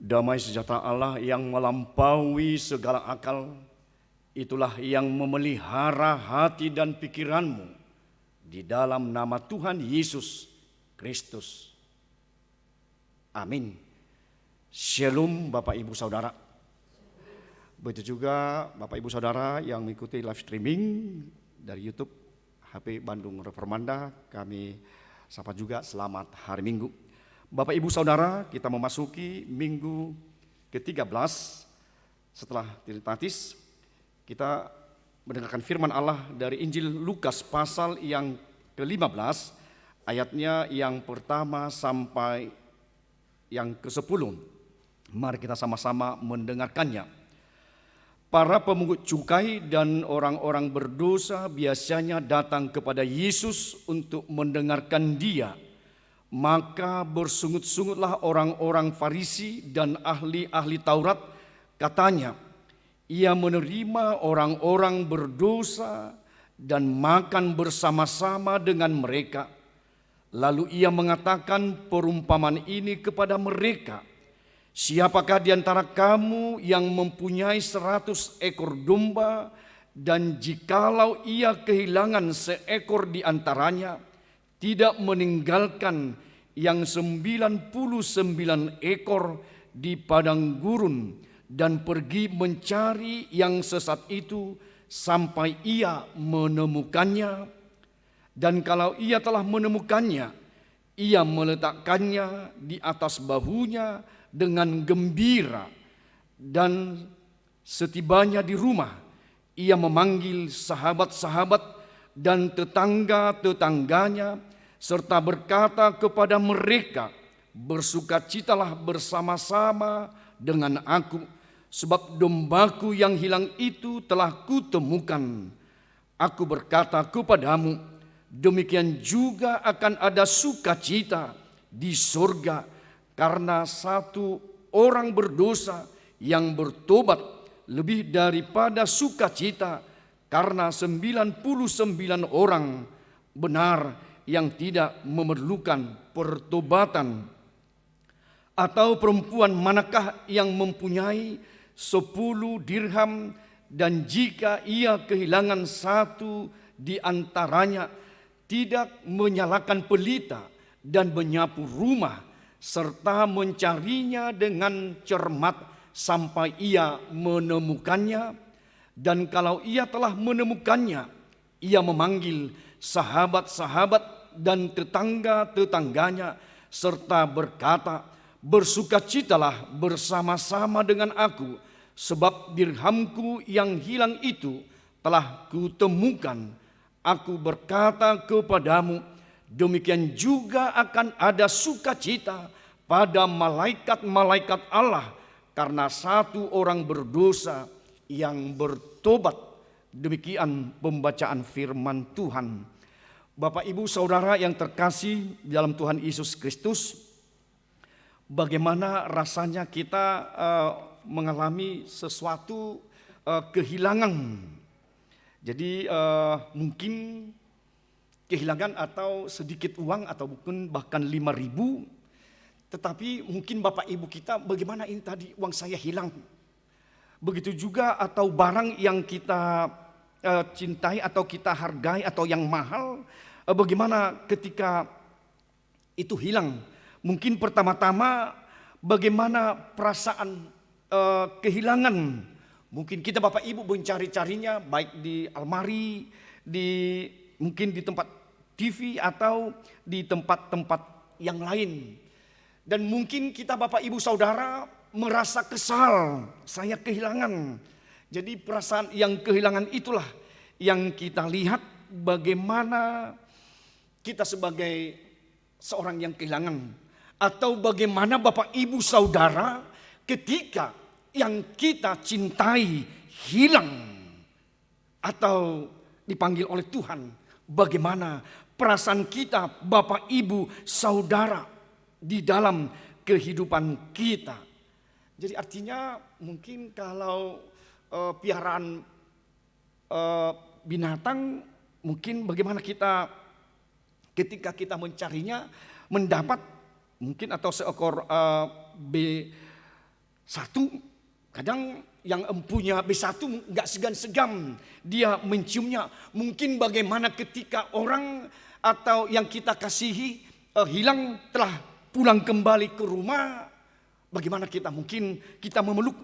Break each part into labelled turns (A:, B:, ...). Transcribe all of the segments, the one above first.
A: Damai sejahtera Allah yang melampaui segala akal, itulah yang memelihara hati dan pikiranmu di dalam nama Tuhan Yesus Kristus. Amin. Shalom Bapak Ibu Saudara. Begitu juga Bapak Ibu Saudara yang mengikuti live streaming dari YouTube HP Bandung Reformanda, kami sapa juga selamat hari Minggu. Bapak Ibu Saudara, kita memasuki minggu ke-13 setelah Trinitatis. Kita mendengarkan firman Allah dari Injil Lukas pasal yang ke-15, ayatnya yang pertama sampai yang ke-10. Mari kita sama-sama mendengarkannya. Para pemungut cukai dan orang-orang berdosa biasanya datang kepada Yesus untuk mendengarkan Dia. Maka bersungut-sungutlah orang-orang Farisi dan ahli-ahli Taurat, katanya, ia menerima orang-orang berdosa dan makan bersama-sama dengan mereka. Lalu ia mengatakan perumpamaan ini kepada mereka, siapakah di antara kamu yang mempunyai 100 ekor domba, dan jikalau ia kehilangan seekor di antaranya, tidak meninggalkan yang 99 ekor di padang gurun dan pergi mencari yang sesat itu sampai ia menemukannya? Dan kalau ia telah menemukannya, ia meletakkannya di atas bahunya dengan gembira. Dan setibanya di rumah, ia memanggil sahabat-sahabat dan tetangga-tetangganya, serta berkata kepada mereka, bersukacitalah bersama-sama dengan aku, sebab dombaku yang hilang itu telah kutemukan. Aku berkata kepadamu, demikian juga akan ada sukacita di surga karena satu orang berdosa yang bertobat lebih daripada sukacita karena 99 orang benar yang tidak memerlukan pertobatan. Atau perempuan manakah yang mempunyai 10 dirham, dan jika ia kehilangan satu di antaranya, tidak menyalakan pelita dan menyapu rumah, serta mencarinya dengan cermat sampai ia menemukannya? Dan kalau ia telah menemukannya, ia memanggil sahabat-sahabat dan tetangga-tetangganya, serta berkata, bersukacitalah bersama-sama dengan aku, sebab dirhamku yang hilang itu telah kutemukan. Aku berkata kepadamu, demikian juga akan ada sukacita pada malaikat-malaikat Allah karena satu orang berdosa yang bertobat. Demikian pembacaan firman Tuhan. Bapak Ibu Saudara yang terkasih dalam Tuhan Yesus Kristus, bagaimana rasanya kita mengalami sesuatu kehilangan. Jadi mungkin kehilangan atau sedikit uang atau mungkin bahkan 5.000, tetapi mungkin Bapak Ibu kita, bagaimana ini tadi uang saya hilang. Begitu juga atau barang yang kita cintai atau kita hargai atau yang mahal, bagaimana ketika itu hilang. Mungkin pertama-tama bagaimana perasaan kehilangan. Mungkin kita Bapak Ibu mencari-carinya baik di almari, mungkin di tempat TV atau di tempat-tempat yang lain. Dan mungkin kita Bapak Ibu Saudara merasa kesal, saya kehilangan. Jadi perasaan yang kehilangan itulah yang kita lihat, bagaimana kita sebagai seorang yang kehilangan, atau bagaimana Bapak Ibu Saudara ketika yang kita cintai hilang atau dipanggil oleh Tuhan, bagaimana perasaan kita Bapak Ibu Saudara di dalam kehidupan kita. Jadi artinya mungkin kalau piaraan binatang, mungkin bagaimana kita ketika kita mencarinya mendapat mungkin, atau seekor Satu, kadang yang empunya B1 nggak segan-segan dia menciumnya. Mungkin bagaimana ketika orang atau yang kita kasihi hilang, telah pulang kembali ke rumah, bagaimana kita mungkin kita memeluk,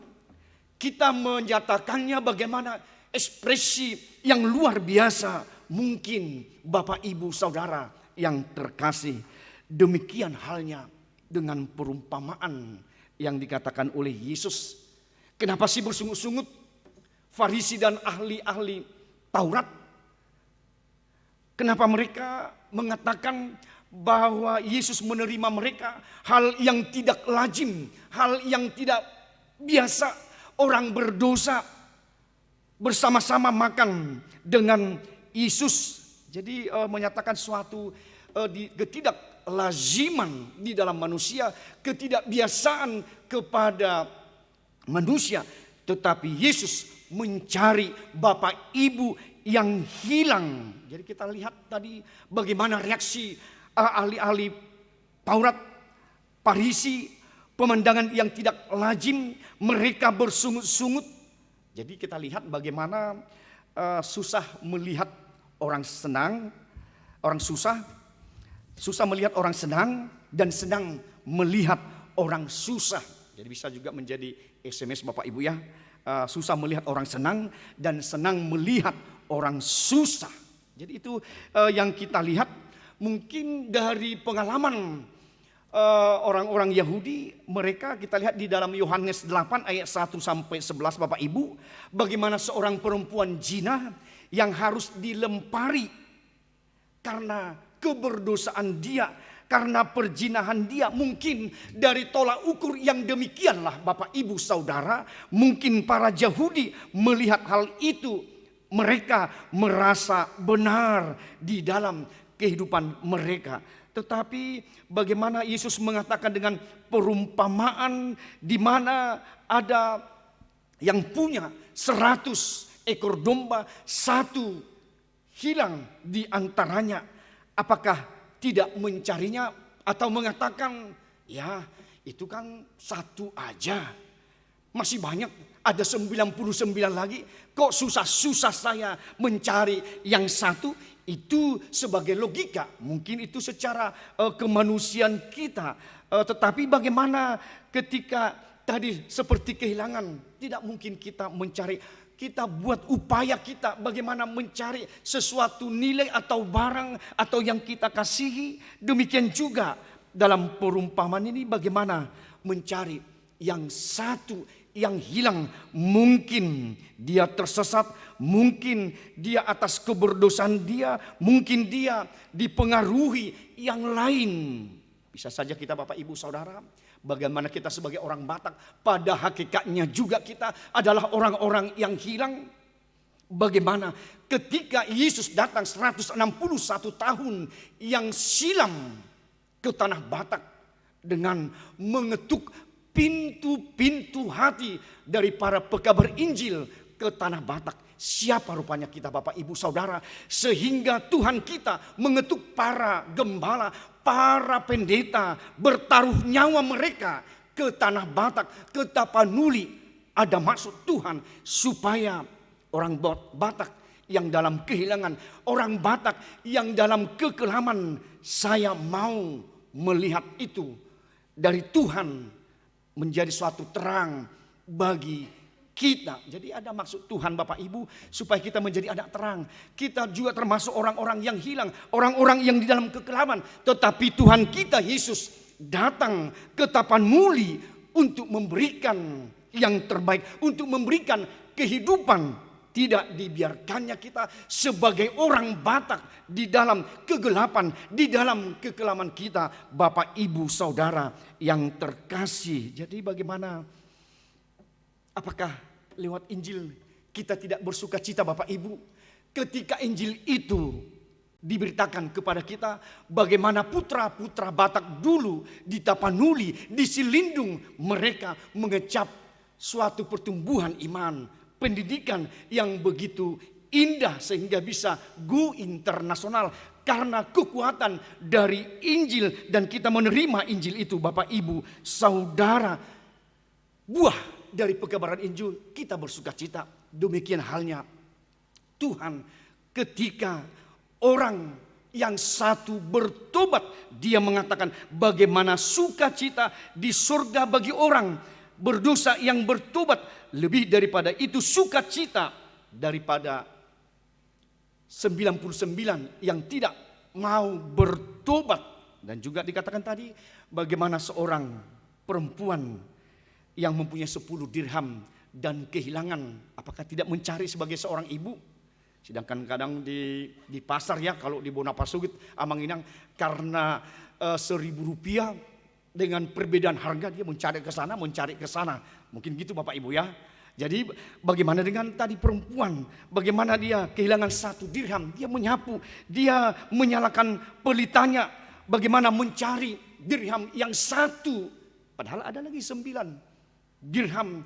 A: kita menyatakannya bagaimana ekspresi yang luar biasa. Mungkin Bapak Ibu Saudara yang terkasih, demikian halnya dengan perumpamaan yang dikatakan oleh Yesus. Kenapa sih bersungut-sungut Farisi dan ahli-ahli Taurat? Kenapa mereka mengatakan bahwa Yesus menerima mereka? Hal yang tidak lazim, hal yang tidak biasa. Orang berdosa bersama-sama makan dengan Yesus. Jadi menyatakan suatu ketidaklaziman di dalam manusia, ketidakbiasaan kepada manusia. Tetapi Yesus mencari Bapak Ibu yang hilang. Jadi kita lihat tadi bagaimana reaksi ahli-ahli Taurat, Farisi, pemandangan yang tidak lazim, mereka bersungut-sungut. Jadi kita lihat bagaimana susah melihat orang senang, orang susah melihat orang senang, dan senang melihat orang susah. Jadi bisa juga menjadi SMS Bapak Ibu ya. Susah melihat orang senang dan senang melihat orang susah. Jadi itu yang kita lihat mungkin dari pengalaman orang-orang Yahudi. Mereka kita lihat di dalam Yohanes 8 ayat 1 sampai 11 Bapak Ibu. Bagaimana seorang perempuan zina yang harus dilempari karena keberdosaan dia, karena perzinahan dia. Mungkin dari tolak ukur yang demikianlah Bapak Ibu Saudara, mungkin para Yahudi melihat hal itu, mereka merasa benar di dalam kehidupan mereka. Tetapi bagaimana Yesus mengatakan dengan perumpamaan di mana ada yang punya 100 ekor domba, satu hilang di antaranya. Apakah tidak mencarinya atau mengatakan, ya itu kan satu aja, masih banyak, ada 99 lagi, kok susah-susah saya mencari yang satu? Itu sebagai logika, mungkin itu secara kemanusiaan kita. Tetapi bagaimana ketika tadi seperti kehilangan, tidak mungkin kita mencari. Kita buat upaya kita bagaimana mencari sesuatu nilai atau barang atau yang kita kasihi. Demikian juga dalam perumpamaan ini bagaimana mencari yang satu yang hilang. Mungkin dia tersesat, mungkin dia atas keberdosaan dia, mungkin dia dipengaruhi yang lain. Bisa saja kita Bapak Ibu Saudara, bagaimana kita sebagai orang Batak, pada hakikatnya juga kita adalah orang-orang yang hilang. Bagaimana ketika Yesus datang 161 tahun yang silam ke tanah Batak dengan mengetuk pintu-pintu hati dari para pekabar Injil ke tanah Batak. Siapa rupanya kita Bapak Ibu Saudara, sehingga Tuhan kita mengetuk para gembala, para pendeta, bertaruh nyawa mereka ke tanah Batak, ke Tapanuli. Ada maksud Tuhan supaya orang Batak yang dalam kehilangan, orang Batak yang dalam kekelaman, saya mau melihat itu dari Tuhan menjadi suatu terang bagi kita. Jadi ada maksud Tuhan Bapak Ibu supaya kita menjadi anak terang. Kita juga termasuk orang-orang yang hilang, orang-orang yang di dalam kekelaman. Tetapi Tuhan kita Yesus datang ke Tapanuli untuk memberikan yang terbaik, untuk memberikan kehidupan. Tidak dibiarkannya kita sebagai orang Batak di dalam kegelapan, di dalam kekelaman kita, Bapak Ibu Saudara yang terkasih. Jadi bagaimana? Apakah lewat Injil kita tidak bersuka cita Bapak Ibu? Ketika Injil itu diberitakan kepada kita, bagaimana putra-putra Batak dulu di Tapanuli, di Silindung, mereka mengecap suatu pertumbuhan iman, pendidikan yang begitu indah sehingga bisa go internasional karena kekuatan dari Injil, dan kita menerima Injil itu Bapak Ibu Saudara. buah dari pekabaran Injil, kita bersuka cita. Demikian halnya Tuhan ketika orang yang satu bertobat, dia mengatakan bagaimana sukacita di surga bagi orang berdosa yang bertobat, lebih daripada itu sukacita daripada 99 yang tidak mau bertobat. Dan juga dikatakan tadi bagaimana seorang perempuan yang mempunyai 10 dirham dan kehilangan, apakah tidak mencari sebagai seorang ibu? Sedangkan kadang di pasar ya, kalau di Bonapasugit, Amanginang, karena 1.000 rupiah dengan perbedaan harga dia mencari ke sana. Mungkin gitu Bapak Ibu ya. Jadi bagaimana dengan tadi perempuan, bagaimana dia kehilangan 1 dirham, dia menyapu, dia menyalakan pelitanya, bagaimana mencari dirham yang 1, padahal ada lagi 9 dirham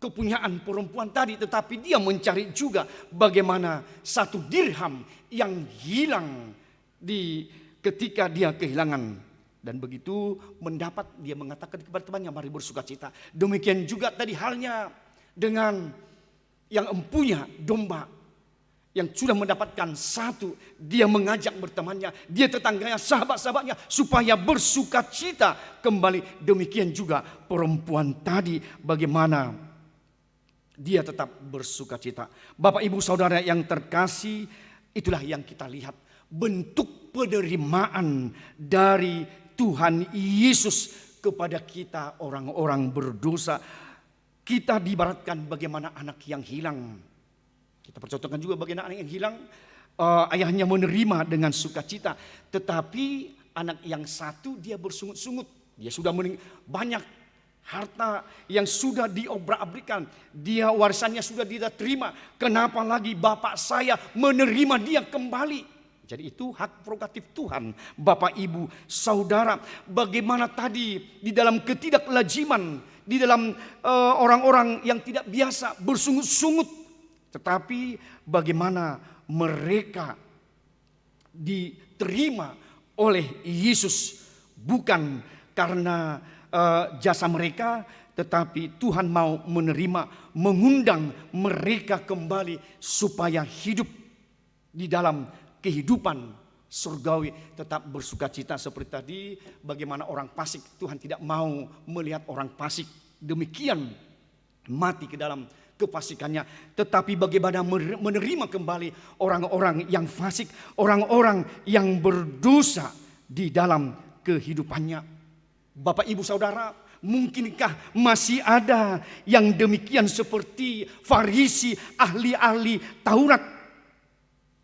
A: kepunyaan perempuan tadi, tetapi dia mencari juga bagaimana 1 dirham yang hilang ketika dia kehilangan. Dan begitu mendapat, dia mengatakan kepada temannya, mari bersukacita. Demikian juga tadi halnya dengan yang empunya domba, yang sudah mendapatkan 1, dia mengajak bertemannya, dia tetangganya, sahabat-sahabatnya supaya bersukacita kembali. Demikian juga perempuan tadi, bagaimana dia tetap bersukacita. Bapak Ibu Saudara yang terkasih, itulah yang kita lihat bentuk penerimaan dari Tuhan Yesus kepada kita orang-orang berdosa. Kita diibaratkan bagaimana anak yang hilang. Kita percontohkan juga bagaimana anak yang hilang, ayahnya menerima dengan sukacita. Tetapi anak yang satu dia bersungut-sungut. Dia sudah banyak harta yang sudah diobrak-abrikan. Dia warisannya sudah dia terima. Kenapa lagi bapak saya menerima dia kembali? Jadi itu hak prerogatif Tuhan. Bapak, Ibu, Saudara, bagaimana tadi di dalam ketidaklaziman, di dalam orang-orang yang tidak biasa bersungut-sungut, tetapi bagaimana mereka diterima oleh Yesus bukan karena jasa mereka, tetapi Tuhan mau menerima, mengundang mereka kembali supaya hidup di dalam kehidupan surgawi, tetap bersukacita. Seperti tadi bagaimana orang fasik, Tuhan tidak mau melihat orang fasik demikian mati ke dalam kefasikannya, tetapi bagaimana menerima kembali orang-orang yang fasik, orang-orang yang berdosa di dalam kehidupannya. Bapak, Ibu, Saudara, mungkinkah masih ada yang demikian seperti Farisi, ahli-ahli Taurat,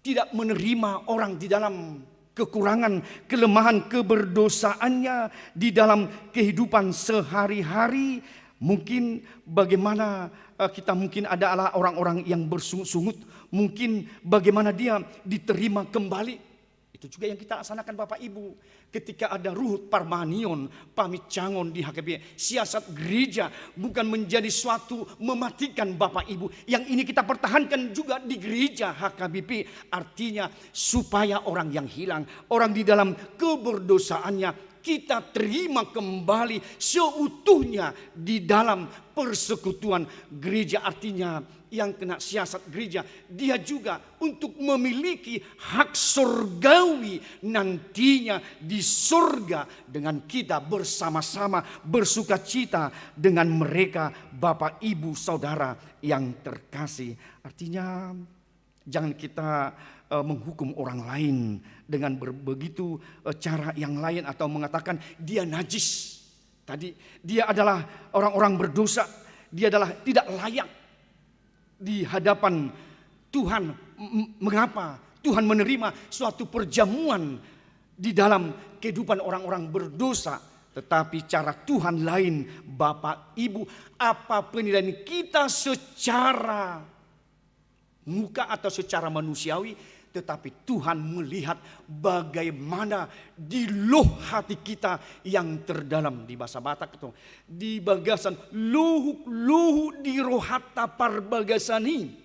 A: tidak menerima orang di dalam kekurangan, kelemahan, keberdosaannya di dalam kehidupan sehari-hari? Mungkin bagaimana kita mungkin adalah orang-orang yang bersungut-sungut, mungkin bagaimana dia diterima kembali. Itu juga yang kita laksanakan Bapak Ibu. Ketika ada Ruhut Parmanion, pamit cangon di HKBP, siasat gereja bukan menjadi suatu mematikan Bapak Ibu. Yang ini kita pertahankan juga di gereja HKBP. Artinya supaya orang yang hilang, orang di dalam keberdosaannya, kita terima kembali seutuhnya di dalam persekutuan gereja. Artinya yang kena siasat gereja, dia juga untuk memiliki hak surgawi nantinya di surga dengan kita bersama-sama bersukacita dengan mereka. Bapak, Ibu, Saudara yang terkasih, artinya jangan kita menghukum orang lain dengan begitu cara yang lain, atau mengatakan dia najis. Tadi dia adalah orang-orang berdosa, dia adalah tidak layak di hadapan Tuhan. Mengapa Tuhan menerima suatu perjamuan di dalam kehidupan orang-orang berdosa? Tetapi cara Tuhan lain. Bapak, Ibu, apa penilaian kita secara muka atau secara manusiawi, tetapi Tuhan melihat bagaimana di loh hati kita yang terdalam. Di bahasa Batak itu, di bagasan luhu di rohata parbagasani.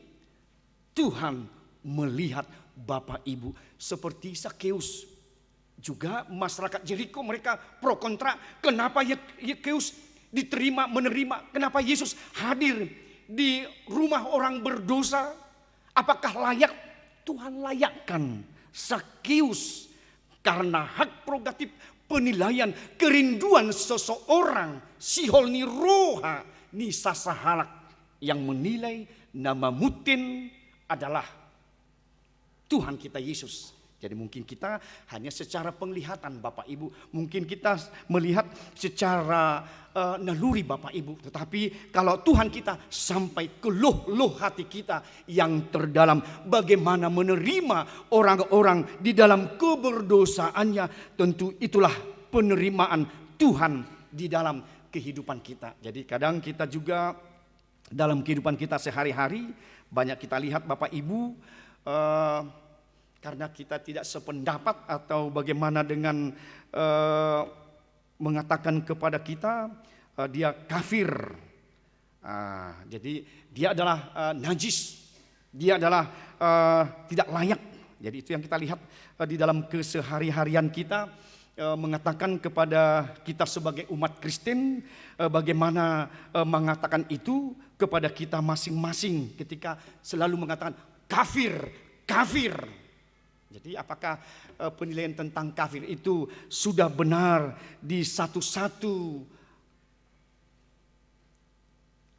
A: Tuhan melihat Bapak, Ibu, seperti Sakeus. Juga masyarakat Jeriko mereka pro kontra. Kenapa Sakeus diterima, menerima. Kenapa Yesus hadir di rumah orang berdosa? Apakah layak? Tuhan layakkan Zakeus karena hak prerogatif penilaian kerinduan seseorang sihol ni roha ni sasahalak yang menilai nama mutin adalah Tuhan kita Yesus. Jadi mungkin kita hanya secara penglihatan Bapak Ibu, mungkin kita melihat secara naluri Bapak Ibu. Tetapi kalau Tuhan kita sampai ke loh hati kita yang terdalam, bagaimana menerima orang-orang di dalam keberdosaannya, tentu itulah penerimaan Tuhan di dalam kehidupan kita. Jadi kadang kita juga dalam kehidupan kita sehari-hari banyak kita lihat Bapak Ibu, karena kita tidak sependapat atau bagaimana dengan mengatakan kepada kita dia kafir. Jadi dia adalah najis, dia adalah tidak layak. Jadi itu yang kita lihat di dalam kesehari-harian kita, mengatakan kepada kita sebagai umat Kristen, bagaimana mengatakan itu kepada kita masing-masing ketika selalu mengatakan kafir, kafir. Jadi apakah penilaian tentang kafir itu sudah benar di satu-satu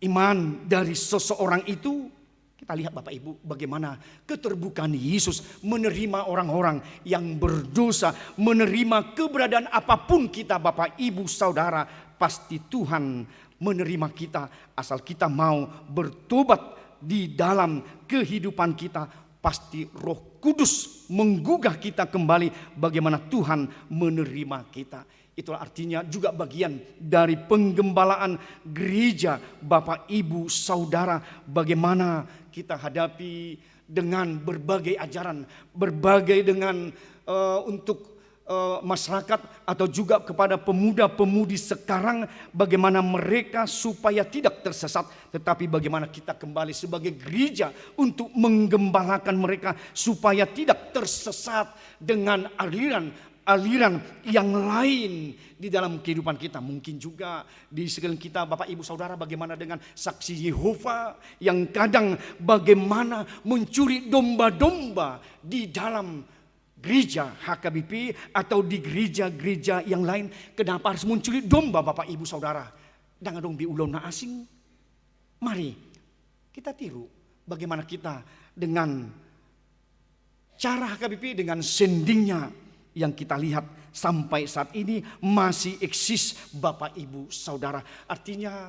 A: iman dari seseorang itu? Kita lihat Bapak Ibu bagaimana keterbukaan Yesus menerima orang-orang yang berdosa, menerima keberadaan apapun kita Bapak Ibu Saudara. Pasti Tuhan menerima kita asal kita mau bertobat di dalam kehidupan kita. Pasti Roh Kudus menggugah kita kembali bagaimana Tuhan menerima kita. Itulah artinya juga bagian dari penggembalaan gereja Bapak Ibu Saudara. Bagaimana kita hadapi dengan berbagai ajaran, berbagai dengan untuk masyarakat atau juga kepada pemuda-pemudi sekarang, bagaimana mereka supaya tidak tersesat, tetapi bagaimana kita kembali sebagai gereja untuk menggembalakan mereka supaya tidak tersesat dengan aliran yang lain di dalam kehidupan kita. Mungkin juga di sekeliling kita Bapak Ibu Saudara, bagaimana dengan saksi Yehova yang kadang bagaimana mencuri domba-domba di dalam gereja HKBP atau di gereja-gereja yang lain. Kenapa harus mencuri domba Bapak Ibu Saudara? Dengan dong biulona asing. Mari kita tiru bagaimana kita dengan cara HKBP, dengan sendingnya yang kita lihat sampai saat ini masih eksis Bapak Ibu Saudara. Artinya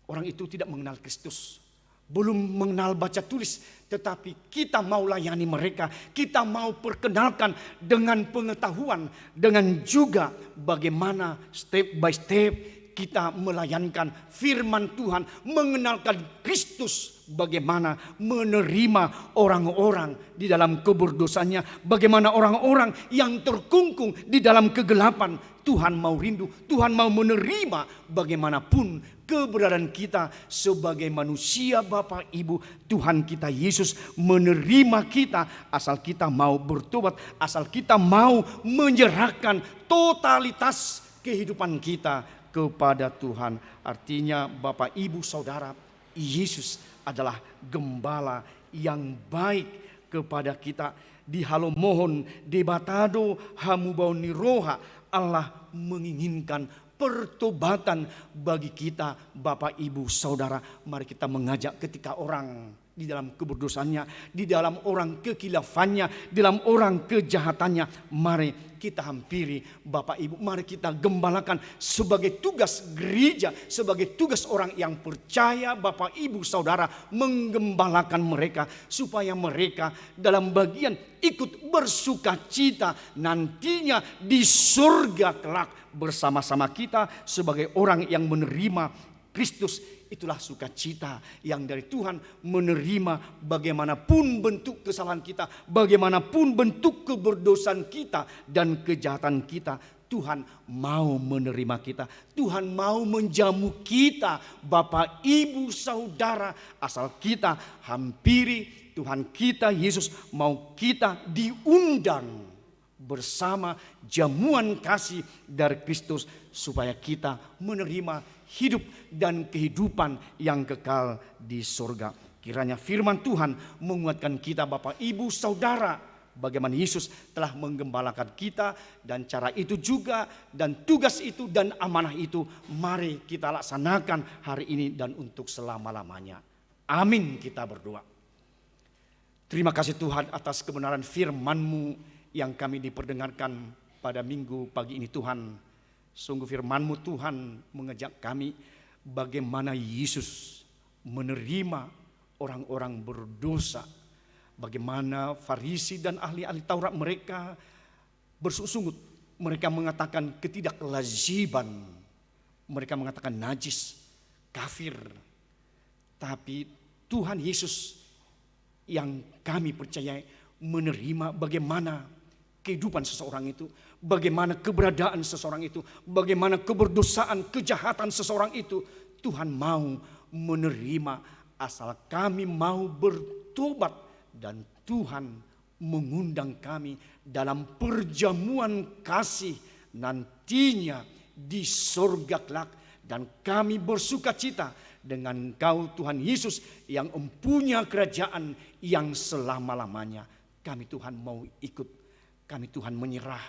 A: orang itu tidak mengenal Kristus, belum mengenal baca tulis, tetapi kita mau layani mereka, kita mau perkenalkan dengan pengetahuan, dengan juga bagaimana step by step kita melayankan firman Tuhan, mengenalkan Kristus, bagaimana menerima orang-orang di dalam keberdosanya, bagaimana orang-orang yang terkungkung di dalam kegelapan. Tuhan mau rindu, Tuhan mau menerima bagaimanapun keberadaan kita sebagai manusia Bapak Ibu. Tuhan kita Yesus menerima kita asal kita mau bertobat, asal kita mau menyerahkan totalitas kehidupan kita kepada Tuhan. Artinya Bapak Ibu Saudara, Yesus adalah gembala yang baik kepada kita. Di halo mohon debatado hamubau niroha, Allah menginginkan pertobatan bagi kita Bapak Ibu Saudara. Mari kita mengajak ketika orang di dalam keberdosaannya, di dalam orang kekilafannya, di dalam orang kejahatannya, mari kita hampiri Bapak Ibu, mari kita gembalakan sebagai tugas gereja, sebagai tugas orang yang percaya Bapak Ibu Saudara, menggembalakan mereka supaya mereka dalam bagian ikut bersuka cita nantinya di surga kelak bersama-sama kita sebagai orang yang menerima Kristus. Itulah sukacita yang dari Tuhan, menerima bagaimanapun bentuk kesalahan kita, bagaimanapun bentuk keberdosaan kita dan kejahatan kita. Tuhan mau menerima kita, Tuhan mau menjamu kita Bapak Ibu Saudara, asal kita hampiri Tuhan kita Yesus. Mau kita diundang bersama jamuan kasih dari Kristus supaya kita menerima hidup dan kehidupan yang kekal di surga. Kiranya firman Tuhan menguatkan kita Bapak, Ibu, Saudara, bagaimana Yesus telah menggembalakan kita, dan cara itu juga dan tugas itu dan amanah itu mari kita laksanakan hari ini dan untuk selama-lamanya. Amin, kita berdoa. Terima kasih Tuhan atas kebenaran firman-Mu yang kami diperdengarkan pada minggu pagi ini Tuhan. Sungguh firman-Mu Tuhan mengajak kami bagaimana Yesus menerima orang-orang berdosa. Bagaimana Farisi dan ahli-ahli Taurat mereka bersungut-sungut. Mereka mengatakan ketidaklaziban. Mereka mengatakan najis, kafir. Tapi Tuhan Yesus yang kami percayai menerima bagaimana kehidupan seseorang itu. Bagaimana keberadaan seseorang itu. Bagaimana keberdosaan, kejahatan seseorang itu. Tuhan mau menerima asal kami mau bertobat. Dan Tuhan mengundang kami dalam perjamuan kasih nantinya di surga kelak. Dan kami bersuka cita dengan Engkau Tuhan Yesus yang mempunyai kerajaan yang selama-lamanya. Kami Tuhan mau ikut, kami Tuhan menyerah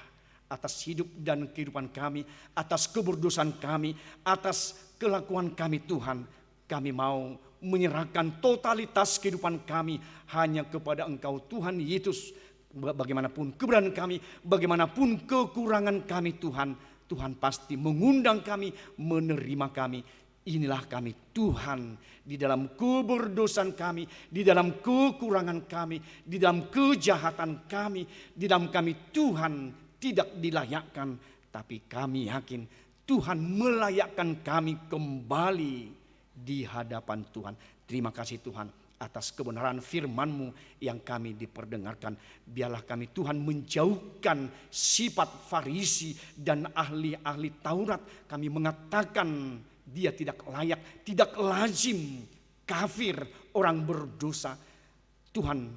A: atas hidup dan kehidupan kami, atas keberdosaan kami, atas kelakuan kami Tuhan. Kami mau menyerahkan totalitas kehidupan kami hanya kepada Engkau Tuhan Yesus. Bagaimanapun keberadaan kami, bagaimanapun kekurangan kami Tuhan, Tuhan pasti mengundang kami, menerima kami. Inilah kami Tuhan, di dalam keberdosaan kami, di dalam kekurangan kami, di dalam kejahatan kami, di dalam kami Tuhan tidak dilayakkan. Tapi kami yakin Tuhan melayakkan kami kembali di hadapan Tuhan. Terima kasih Tuhan atas kebenaran firman-Mu yang kami diperdengarkan. Biarlah kami Tuhan menjauhkan sifat Farisi dan ahli-ahli Taurat. Kami mengatakan dia tidak layak, tidak lazim, kafir, orang berdosa. Tuhan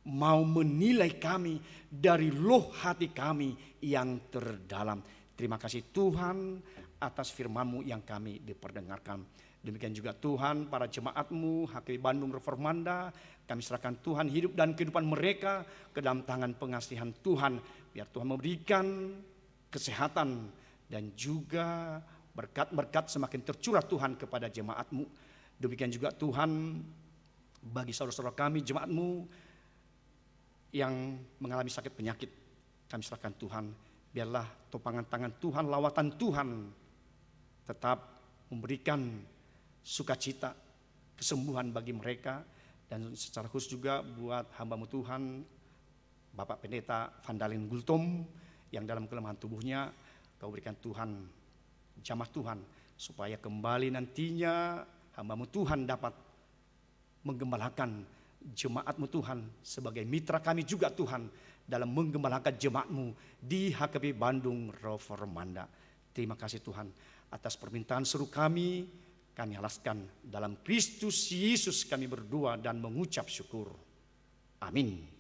A: mau menilai kami dari loh hati kami yang terdalam. Terima kasih Tuhan atas firman-Mu yang kami diperdengarkan. Demikian juga Tuhan para jemaat-Mu HKBP Bandung Reformanda, kami serahkan Tuhan hidup dan kehidupan mereka ke dalam tangan pengasihan Tuhan. Biar Tuhan memberikan kesehatan dan juga berkat-berkat semakin tercurah Tuhan kepada jemaat-Mu. Demikian juga Tuhan bagi saudara-saudara kami jemaat-Mu yang mengalami sakit penyakit, kami serahkan Tuhan. Biarlah topangan tangan Tuhan, lawatan Tuhan tetap memberikan sukacita, kesembuhan bagi mereka. Dan secara khusus juga buat hamba-Mu Tuhan, Bapak Pendeta Vandalin Gultom, yang dalam kelemahan tubuhnya, Kau berikan Tuhan jamah Tuhan, supaya kembali nantinya hamba-Mu Tuhan dapat menggembalakan jemaat-Mu Tuhan, sebagai mitra kami juga Tuhan, dalam menggembalakan jemaat-Mu di HKBP Bandung Reformanda. Terima kasih Tuhan atas permintaan seru kami alaskan dalam Kristus Yesus kami berdoa dan mengucap syukur. Amin.